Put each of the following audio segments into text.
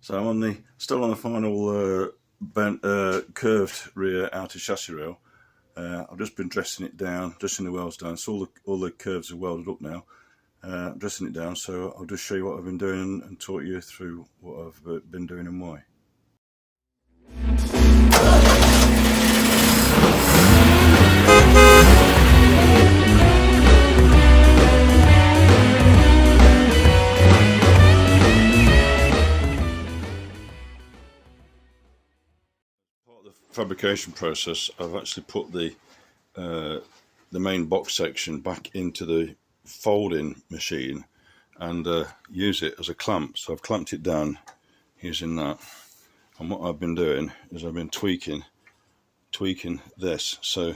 So I'm still on the final curved rear outer chassis rail. I've just been dressing it down, dressing the welds down. So all the curves are welded up now. I'm dressing it down, so I'll just show you what I've been doing and talk you through what I've been doing and why. Part of the fabrication process, I've actually put the main box section back into the folding machine and use it as a clamp. So I've clamped it down using that, and what I've been doing is I've been tweaking this so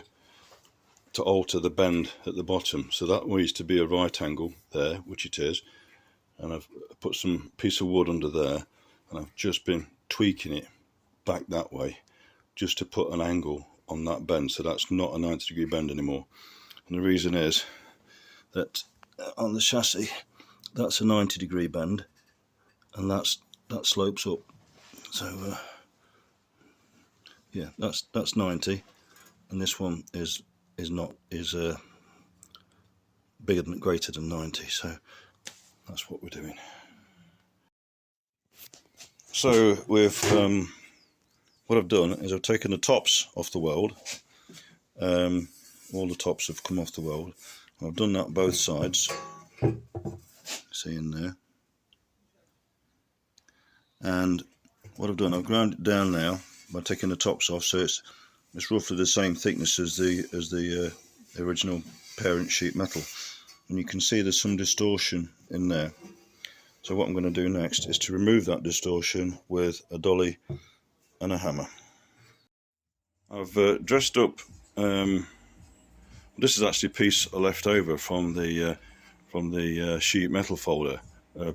to alter the bend at the bottom. So that needs to be a right angle there, which it is, and I've put some piece of wood under there, and I've just been tweaking it back that way just to put an angle on that bend, so that's not a 90-degree bend anymore. And the reason is that on the chassis that's a 90-degree bend, and that slopes up. So yeah, that's 90, and this one is greater than 90. So that's what we're doing. So with what I've done is I've taken the tops off the weld. All the tops have come off the weld. I've done that both sides. See in there. And what I've done, I've ground it down now by taking the tops off, so it's roughly the same thickness as the original parent sheet metal. And you can see there's some distortion in there. So what I'm going to do next is to remove that distortion with a dolly and a hammer. I've dressed up. This is actually a piece left over from the sheet metal folder.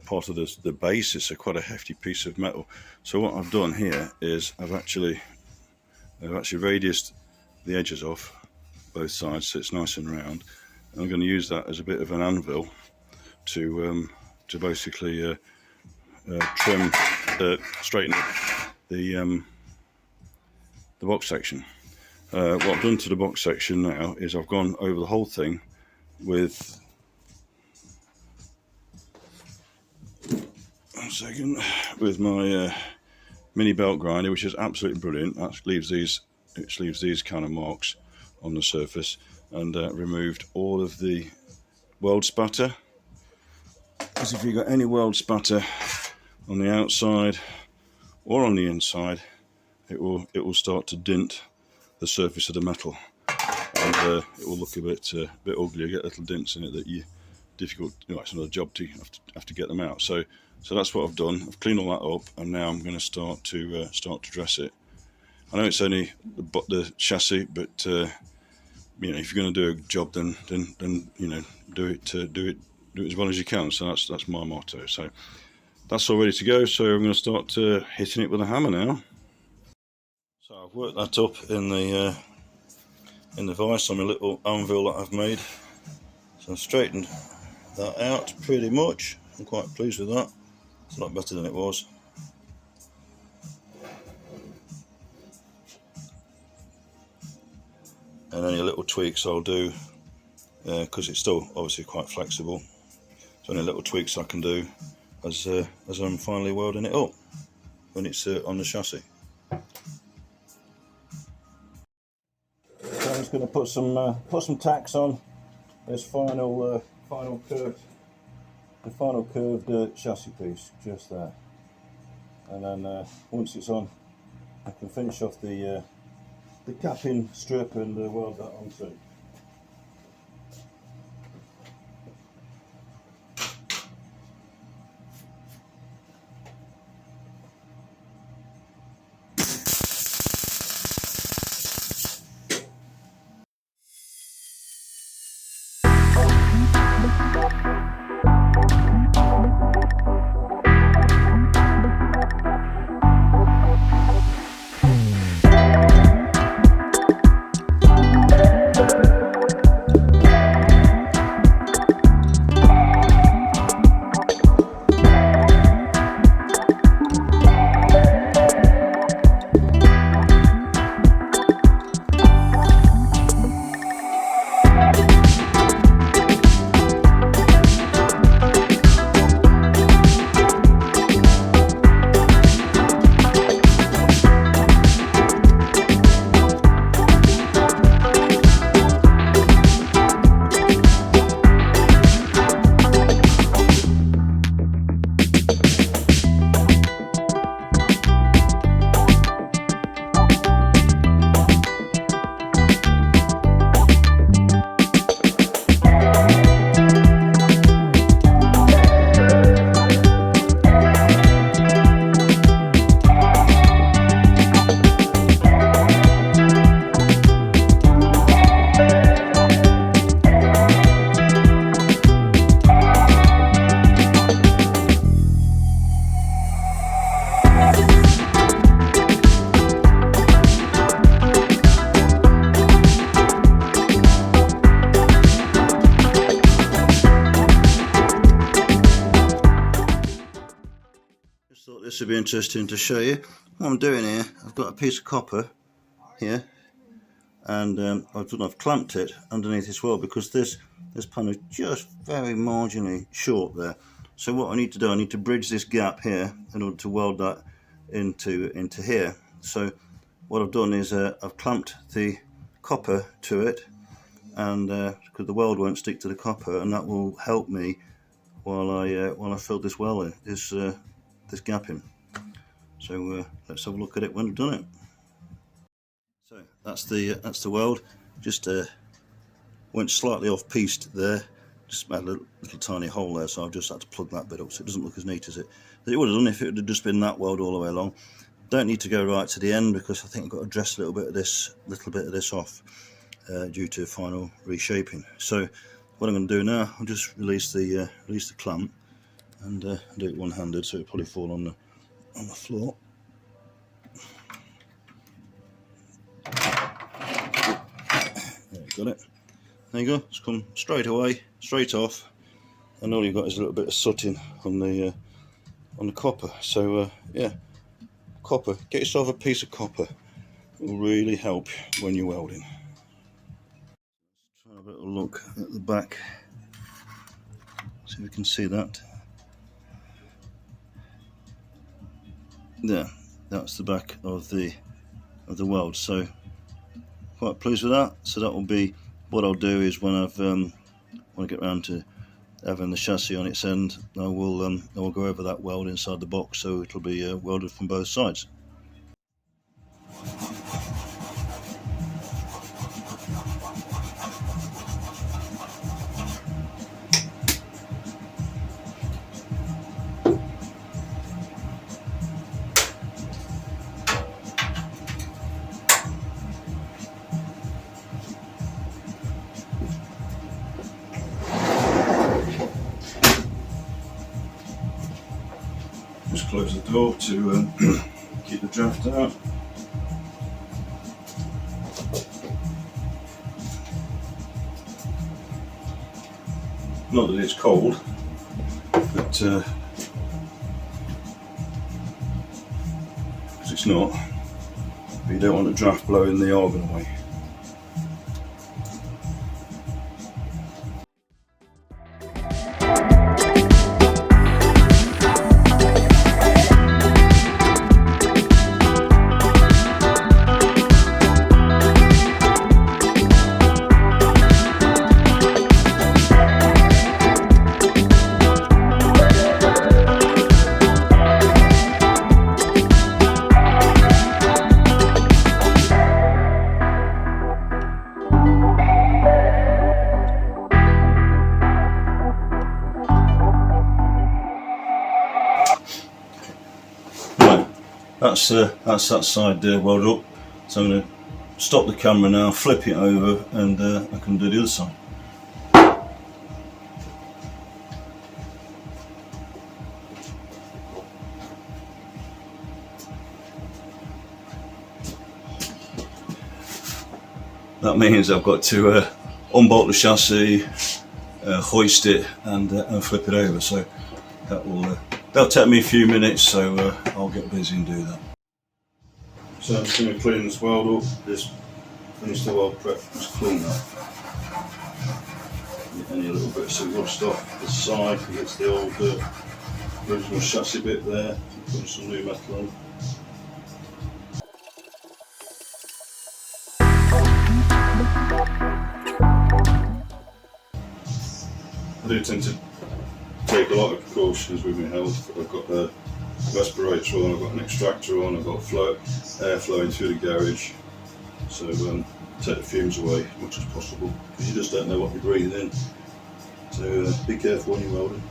Part of the base. It's quite a hefty piece of metal. So what I've done here is I've actually radiused the edges off both sides, so it's nice and round. And I'm going to use that as a bit of an anvil to basically straighten the box section. What I've done to the box section now is I've gone over the whole thing with my mini belt grinder, which is absolutely brilliant. That leaves these kind of marks on the surface, and removed all of the weld spatter. Because if you've got any weld spatter on the outside or on the inside, it will start to dent the surface of the metal, and it will look a bit ugly. You get little dents in it that it's another job to have to get them out. So that's what I've done. I've cleaned all that up, and now I'm going to start to dress it. I know it's only the chassis, but you know, if you're going to do a job, then you know, do it as well as you can. So that's my motto. So that's all ready to go. So I'm going to start hitting it with a hammer now. So I've worked that up in the vise on my little anvil that I've made. So I've straightened that out pretty much. I'm quite pleased with that. It's a lot better than it was. And any little tweaks I'll do, because it's still obviously quite flexible. So any little tweaks I can do as I'm finally welding it up when it's on the chassis. So I'm just going to put some tacks on this final curved chassis piece, just there. And then once it's on, I can finish off the capping strip and weld that on too. Just thought this would be interesting to show you. What I'm doing here, I've got a piece of copper here, and I've clamped it underneath this weld because this panel is just very marginally short there. So what I need to do, I need to bridge this gap here in order to weld that into here. So what I've done is I've clamped the copper to it, and because the weld won't stick to the copper, and that will help me while I fill this weld in, this gap in. So let's have a look at it when I've done it. So that's the weld. Just went slightly off pieced there. Just made a little tiny hole there, so I've just had to plug that bit up so it doesn't look as neat as it would have done if it had just been that weld all the way along. Don't need to go right to the end because I think I've got to dress a little bit of this off due to final reshaping. So what I'm going to do now, I'll just release the clamp and do it one-handed, so it'll probably fall on the floor. There, got it. There you go. It's come straight away, straight off, and all you've got is a little bit of sooting on the copper. So yeah, copper. Get yourself a piece of copper. It will really help when you're welding. Let's try a little look at the back. See if we can see that. There, that's the back of the weld. So quite pleased with that. So that will be what I'll do is when I get around to having the chassis on its end, I will go over that weld inside the box, so it'll be welded from both sides. Just close the door to keep the draft out. Not that it's cold, but because it's not, but you don't want the draft blowing the organ away. That's that side welded up. So I'm going to stop the camera now, flip it over, and I can do the other side. That means I've got to unbolt the chassis, hoist it, and flip it over. So that'll take me a few minutes. So I'll get busy and do that. So I'm just going to clean this weld up. Just finish the weld prep. Just clean that. Get any little bits of rust off the side because it's the old original chassis bit there. Putting some new metal on. I do tend to take a lot of precautions with my health. I've got a respirator on, I've got an extractor on, I've got air flowing through the garage. So take the fumes away as much as possible because you just don't know what you're breathing in. So be careful when you're welding.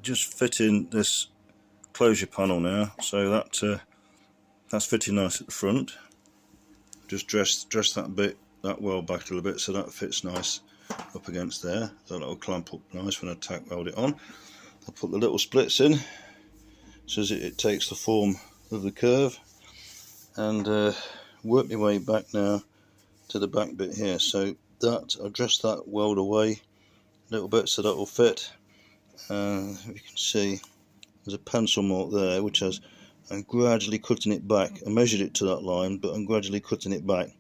just fitting this closure panel now, so that's fitting nice at the front. Just dress that well back a little bit so that fits nice up against there. That'll clamp up nice when I tack weld it on. I'll put the little splits in so as it takes the form of the curve, and work my way back now to the back bit here. So that I'll dress that weld away a little bit so that will fit. You can see there's a pencil mark there, which has, I'm gradually cutting it back. I measured it to that line, but I'm gradually cutting it back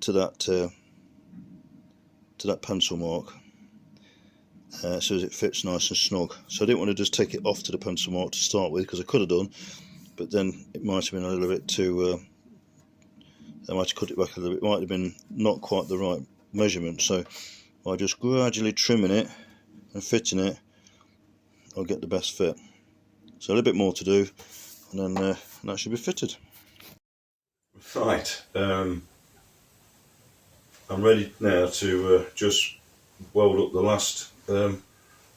to that pencil mark, so as it fits nice and snug. So I didn't want to just take it off to the pencil mark to start with, because I could have done, but then it might have been a little bit too. I might have cut it back a little bit. It might have been not quite the right measurement. So by just gradually trimming it and fitting it, I'll get the best fit. So a little bit more to do, and then that should be fitted. Right, I'm ready now to just weld up the last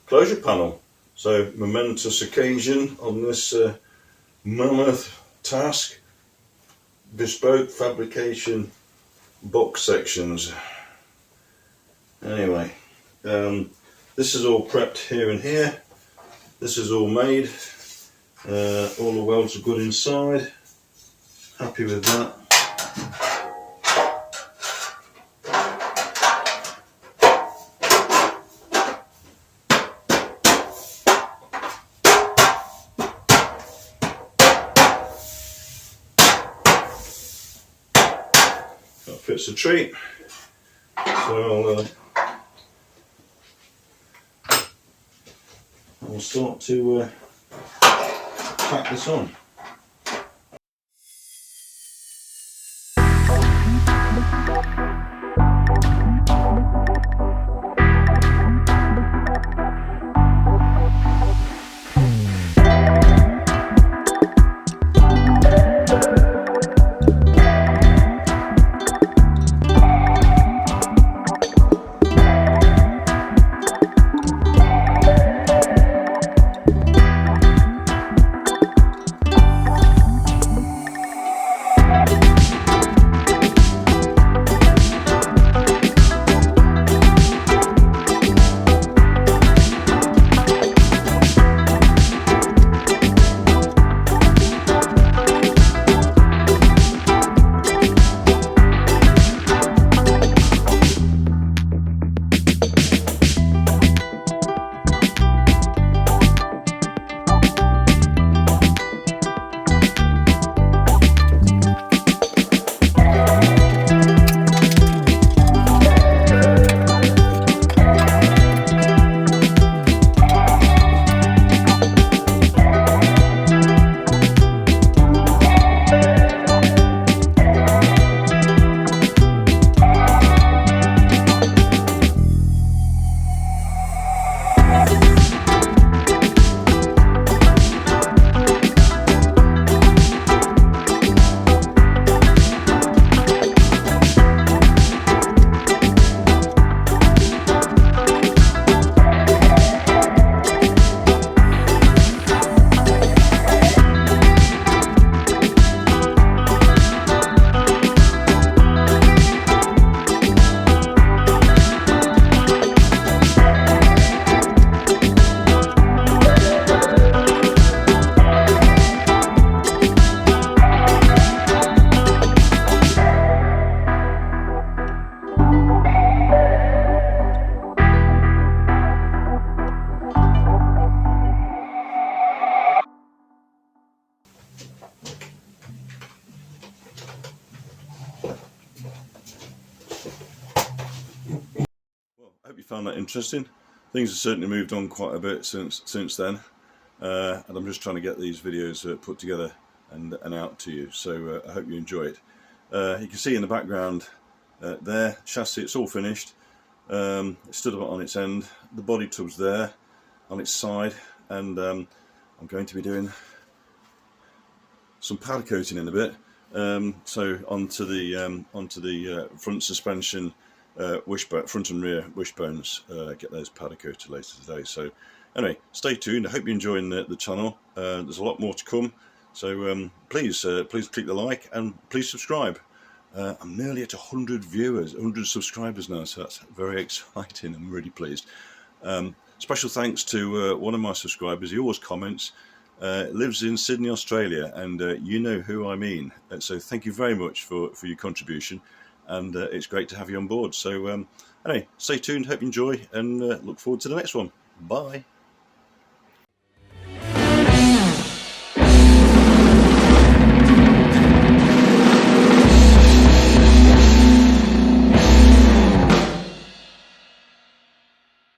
closure panel. So momentous occasion on this mammoth task. Bespoke fabrication box sections. Anyway, this is all prepped here and here. This is all made. All the welds are good inside. Happy with that. That fits a treat. So I'll start to pack this on. Hope you found that interesting. Things have certainly moved on quite a bit since then, and I'm just trying to get these videos put together and out to you. So I hope you enjoy it. You can see in the background there, chassis, it's all finished. It stood up on its end. The body tub's there on its side, and I'm going to be doing some powder coating in a bit. So onto the front suspension wishbone, front and rear wishbones, get those powder coated later today. So Anyway, stay tuned. I hope you're enjoying the channel. There's a lot more to come, so please click the like and please subscribe. I'm nearly at 100 viewers, 100 subscribers now, so that's very exciting. I'm really pleased. Special thanks to one of my subscribers. He always comments. Lives in Sydney, Australia, and you know who I mean. So thank you very much for your contribution, and it's great to have you on board. So anyway, stay tuned, hope you enjoy, and look forward to the next one. Bye.